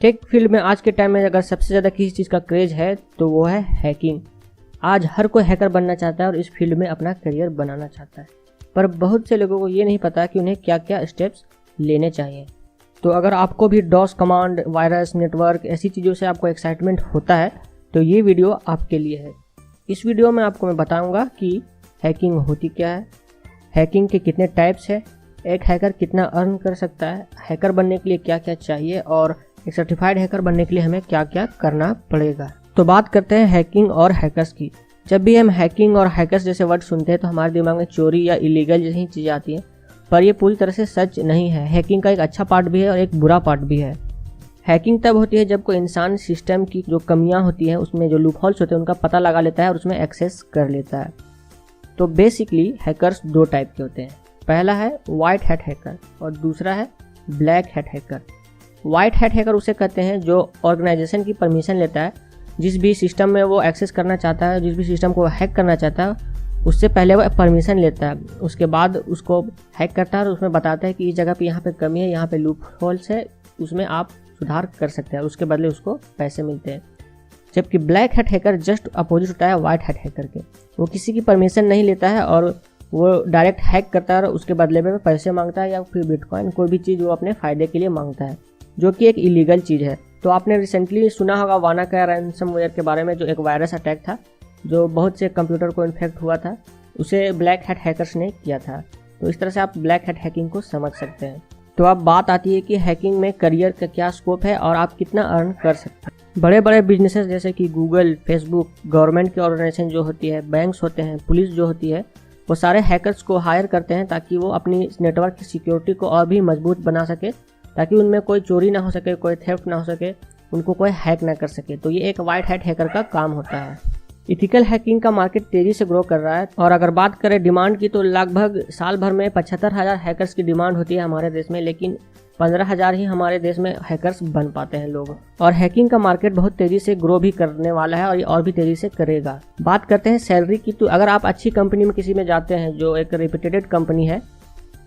Tech field में आज के टाइम में अगर सबसे ज़्यादा किसी चीज़ का क्रेज है तो वो है हैकिंग। आज हर कोई हैकर बनना चाहता है और इस फील्ड में अपना करियर बनाना चाहता है, पर बहुत से लोगों को ये नहीं पता कि उन्हें क्या क्या स्टेप्स लेने चाहिए। तो अगर आपको भी डॉस कमांड, वायरस, नेटवर्क ऐसी चीज़ों से आपको एक्साइटमेंट होता है तो ये वीडियो आपके लिए है। इस वीडियो में आपको मैं बताऊंगा कि हैकिंग होती क्या है, हैकिंग के कितने टाइप्स है, एक हैकर कितना अर्न कर सकता है, हैकर बनने के लिए क्या क्या चाहिए और एक सर्टिफाइड हैकर बनने के लिए हमें क्या क्या करना पड़ेगा। तो बात करते हैं हैकिंग और हैकर्स की। जब भी हम हैकिंग और हैकर्स जैसे वर्ड सुनते हैं तो हमारे दिमाग में चोरी या इलीगल जैसी चीज़ें आती हैं, पर ये पूरी तरह से सच नहीं है। हैकिंग का एक अच्छा पार्ट भी है और एक बुरा पार्ट भी है। हैकिंग तब होती है जब कोई इंसान सिस्टम की जो कमियां होती हैं, उसमें जो लूपहोल्स होते हैं उनका पता लगा लेता है और उसमें एक्सेस कर लेता है। तो बेसिकली हैकर्स दो टाइप के होते हैं। पहला है वाइट हैट हैकर और दूसरा है black hat hacker. White hat hacker उसे कहते हैं जो ऑर्गेनाइजेशन की परमिशन लेता है, जिस भी सिस्टम में वो एक्सेस करना चाहता है, जिस भी सिस्टम को हैक करना चाहता है, उससे पहले वो परमिशन लेता है, उसके बाद उसको हैक करता है और उसमें बताता है कि इस जगह पे यहाँ पे कमी है, यहाँ पे लूप होल्स है, उसमें आप सुधार कर सकते हैं, उसके बदले उसको पैसे मिलते हैं। जबकि black hat hacker just opposite होता है वाइट हैट हैकर के। वो किसी की परमिशन नहीं लेता है और वो डायरेक्ट हैक करता है और उसके बदले में पैसे मांगता है या फिर बिटकॉइन, कोई भी चीज़ वो अपने फ़ायदे के लिए मांगता है, जो कि एक इलीगल चीज़ है। तो आपने रिसेंटली सुना होगा वानाका रैंसमवेयर के बारे में, जो एक वायरस अटैक था जो बहुत से कंप्यूटर को इन्फेक्ट हुआ था, उसे ब्लैक हैट हैकर्स ने किया था। तो इस तरह से आप ब्लैक हैट हैकिंग को समझ सकते हैं। तो अब बात आती है कि हैकिंग में करियर का क्या स्कोप है और आप कितना अर्न कर सकते हैं। बड़े बड़े बिजनेसेस जैसे कि गूगल, फेसबुक, गवर्नमेंट की ऑर्गेनाइजेशन जो होती है, बैंक्स होते हैं, पुलिस जो होती है, वो सारे हैकर्स को हायर करते हैं ताकि वो अपनी नेटवर्क की सिक्योरिटी को और भी मजबूत बना सके, ताकि उनमें कोई चोरी ना हो सके, कोई थेफ्ट ना हो सके, उनको कोई हैक ना कर सके। तो ये एक वाइट हैट हैकर का काम होता है। इथिकल हैकिंग का मार्केट तेजी से ग्रो कर रहा है और अगर बात करें डिमांड की तो लगभग साल भर में 75,000 हैकर्स की डिमांड होती है हमारे देश में, लेकिन 15,000 ही हमारे देश में हैकर्स बन पाते हैं लोग। और हैकिंग का मार्केट बहुत तेजी से ग्रो भी करने वाला है और ये और भी तेजी से करेगा। बात करते हैं सैलरी की। तो अगर आप अच्छी कंपनी में किसी में जाते हैं जो एक रेप्यूटेड कंपनी है,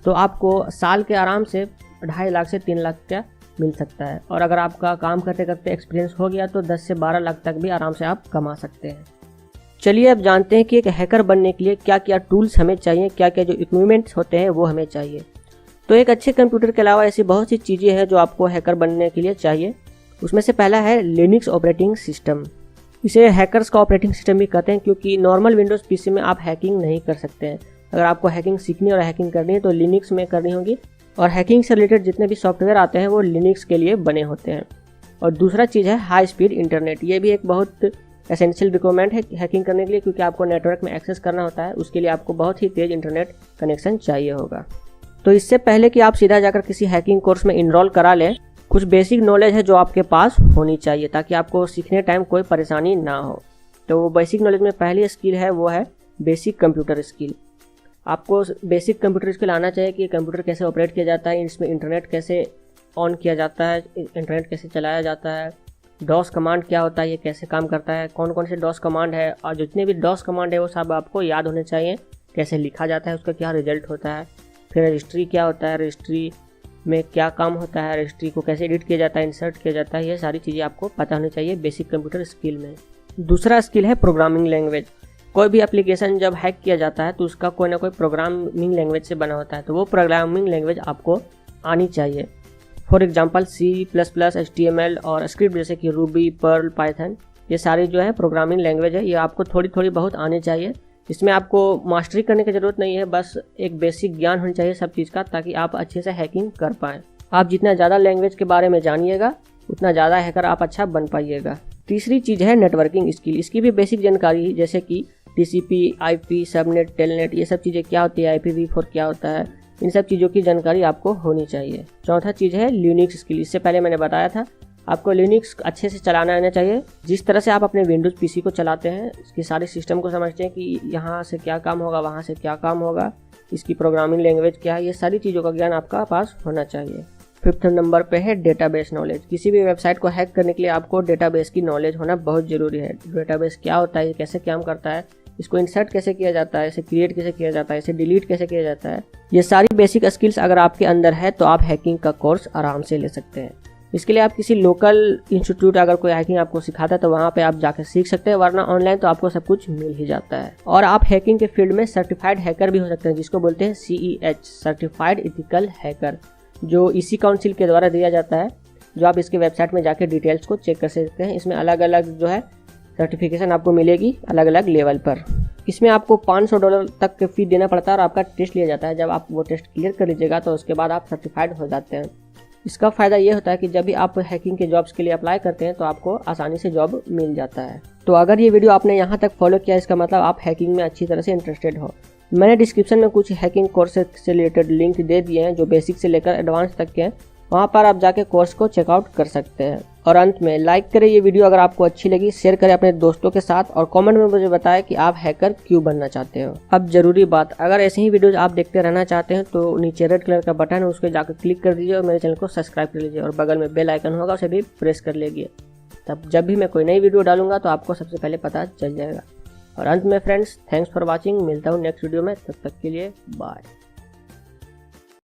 तो आपको साल के आराम से 2.5 लाख से 3 लाख का मिल सकता है। और अगर आपका काम करते करते एक्सपीरियंस हो गया तो 10 से 12 लाख तक भी आराम से आप कमा सकते हैं। चलिए अब जानते हैं कि एक हैकर बनने के लिए क्या क्या टूल्स हमें चाहिए, क्या क्या जो इक्विपमेंट्स होते हैं वो हमें चाहिए। तो एक अच्छे कंप्यूटर के अलावा ऐसी बहुत सी चीज़ें हैं जो आपको हैकर बनने के लिए चाहिए। उसमें से पहला है लिनक्स ऑपरेटिंग सिस्टम। इसे हैकर्स का ऑपरेटिंग सिस्टम भी कहते हैं, क्योंकि नॉर्मल विंडोज़ पीसी में आप हैकिंग नहीं कर सकते हैं। अगर आपको हैकिंग सीखनी और हैकिंग करनी है तो लिनक्स में करनी होगी, और हैकिंग से रिलेटेड जितने भी सॉफ्टवेयर आते हैं वो लिनक्स के लिए बने होते हैं। और दूसरा चीज़ है हाई स्पीड इंटरनेट। ये भी एक बहुत एसेंशियल रिक्वायरमेंट है हैकिंग करने के लिए, क्योंकि आपको नेटवर्क में एक्सेस करना होता है, उसके लिए आपको बहुत ही तेज़ इंटरनेट कनेक्शन चाहिए होगा। तो इससे पहले कि आप सीधा जाकर किसी हैकिंग कोर्स में इनरोल करा लें, कुछ बेसिक नॉलेज है जो आपके पास होनी चाहिए ताकि आपको सीखने टाइम कोई परेशानी ना हो। तो वो बेसिक नॉलेज में पहली स्किल है वो है बेसिक कंप्यूटर स्किल। आपको बेसिक कंप्यूटर स्किल आना चाहिए कि कंप्यूटर कैसे ऑपरेट किया जाता है, इसमें इंटरनेट कैसे ऑन किया जाता है, इंटरनेट कैसे चलाया जाता है, डॉस कमांड क्या होता है, ये कैसे काम करता है, कौन कौन से डॉस कमांड है, और जितने भी डॉस कमांड है वो सब आपको याद होने चाहिए, कैसे लिखा जाता है, उसका क्या रिजल्ट होता है, फिर रजिस्ट्री क्या होता है, रजिस्ट्री में क्या काम होता है, रजिस्ट्री को कैसे एडिट किया जाता है, इंसर्ट किया जाता है, ये सारी चीज़ें आपको पता होनी चाहिए बेसिक कंप्यूटर स्किल में। दूसरा स्किल है प्रोग्रामिंग लैंग्वेज। कोई भी एप्लीकेशन जब हैक किया जाता है तो उसका कोई ना कोई प्रोग्रामिंग लैंग्वेज से बना होता है, तो वो प्रोग्रामिंग लैंग्वेज आपको आनी चाहिए। फॉर एग्जांपल C++, HTML और स्क्रिप्ट जैसे कि रूबी, पर्ल, पाइथन, ये सारी जो है प्रोग्रामिंग लैंग्वेज है, ये आपको थोड़ी थोड़ी बहुत आनी चाहिए। इसमें आपको मास्टरी करने की ज़रूरत नहीं है, बस एक बेसिक ज्ञान होनी चाहिए सब चीज़ का, ताकि आप अच्छे से हैकिंग कर पाएँ। आप जितना ज़्यादा लैंग्वेज के बारे में जानिएगा उतना ज़्यादा हैकर आप अच्छा बन पाइएगा। तीसरी चीज़ है नेटवर्किंग स्किल। इसकी भी बेसिक जानकारी जैसे कि TCP, IP, सबनेट, टेलनेट, ये सब चीज़ें क्या होती है, IPv4 क्या होता है, इन सब चीज़ों की जानकारी आपको होनी चाहिए। चौथा चीज़ है लिनक्स स्किल। इससे पहले मैंने बताया था आपको लिनक्स अच्छे से चलाना आना चाहिए। जिस तरह से आप अपने विंडोज़ पीसी को चलाते हैं, इसके सारे सिस्टम को समझते हैं कि यहाँ से क्या काम होगा, वहाँ से क्या काम होगा, इसकी प्रोग्रामिंग लैंग्वेज क्या है, ये सारी चीज़ों का ज्ञान आपका पास होना चाहिए। 5th नंबर पे है डेटाबेस नॉलेज। किसी भी वेबसाइट को हैक करने के लिए आपको डेटाबेस की नॉलेज होना बहुत ज़रूरी है। डेटाबेस क्या होता है, कैसे काम करता है, इसको इंसर्ट कैसे किया जाता है, इसे क्रिएट कैसे किया जाता है, इसे डिलीट कैसे किया जाता है, ये सारी बेसिक स्किल्स अगर आपके अंदर है तो आप हैकिंग का कोर्स आराम से ले सकते हैं। इसके लिए आप किसी लोकल इंस्टीट्यूट अगर कोई हैकिंग आपको सिखाता है तो वहाँ पे आप जाकर सीख सकते हैं, वरना ऑनलाइन तो आपको सब कुछ मिल ही जाता है। और आप हैकिंग के फील्ड में सर्टिफाइड हैकर भी हो सकते हैं, जिसको बोलते हैं CEH, सर्टिफाइड इथिकल हैकर, जो इसी काउंसिल के द्वारा दिया जाता है, जो आप इसके वेबसाइट में जाकर डिटेल्स को चेक कर सकते हैं। इसमें अलग अलग जो है सर्टिफिकेशन आपको मिलेगी अलग अलग लेवल पर। इसमें आपको $500 तक के फी देना पड़ता है और आपका टेस्ट लिया जाता है। जब आप वो टेस्ट क्लियर कर लीजिएगा तो उसके बाद आप सर्टिफाइड हो जाते हैं। इसका फ़ायदा ये होता है कि जब भी आप हैकिंग के जॉब्स के लिए अप्लाई करते हैं तो आपको आसानी से जॉब मिल जाता है। तो अगर ये वीडियो आपने यहाँ तक फॉलो किया, इसका मतलब आप हैकिंग में अच्छी तरह से इंटरेस्टेड हो। मैंने डिस्क्रिप्शन में कुछ हैकिंग कोर्सेज से रिलेटेड लिंक दे दिए हैं जो बेसिक से लेकर एडवांस तक के हैं, वहाँ पर आप जाके कोर्स को चेकआउट कर सकते हैं। और अंत में लाइक करें ये वीडियो अगर आपको अच्छी लगी, शेयर करें अपने दोस्तों के साथ और कमेंट में मुझे बताएं कि आप हैकर क्यों बनना चाहते हो। अब जरूरी बात, अगर ऐसे ही वीडियोज आप देखते रहना चाहते हैं तो नीचे रेड कलर का बटन है, उस पर जाकर क्लिक कर दीजिए और मेरे चैनल को सब्सक्राइब कर लीजिए और बगल में बेल आइकन होगा उसे भी प्रेस कर लीजिए। तब जब भी मैं कोई नई वीडियो डालूंगा तो आपको सबसे पहले पता चल जाएगा। और अंत में फ्रेंड्स, थैंक्स फॉर वॉचिंग। मिलता हूँ नेक्स्ट वीडियो में, तब तक के लिए बाय।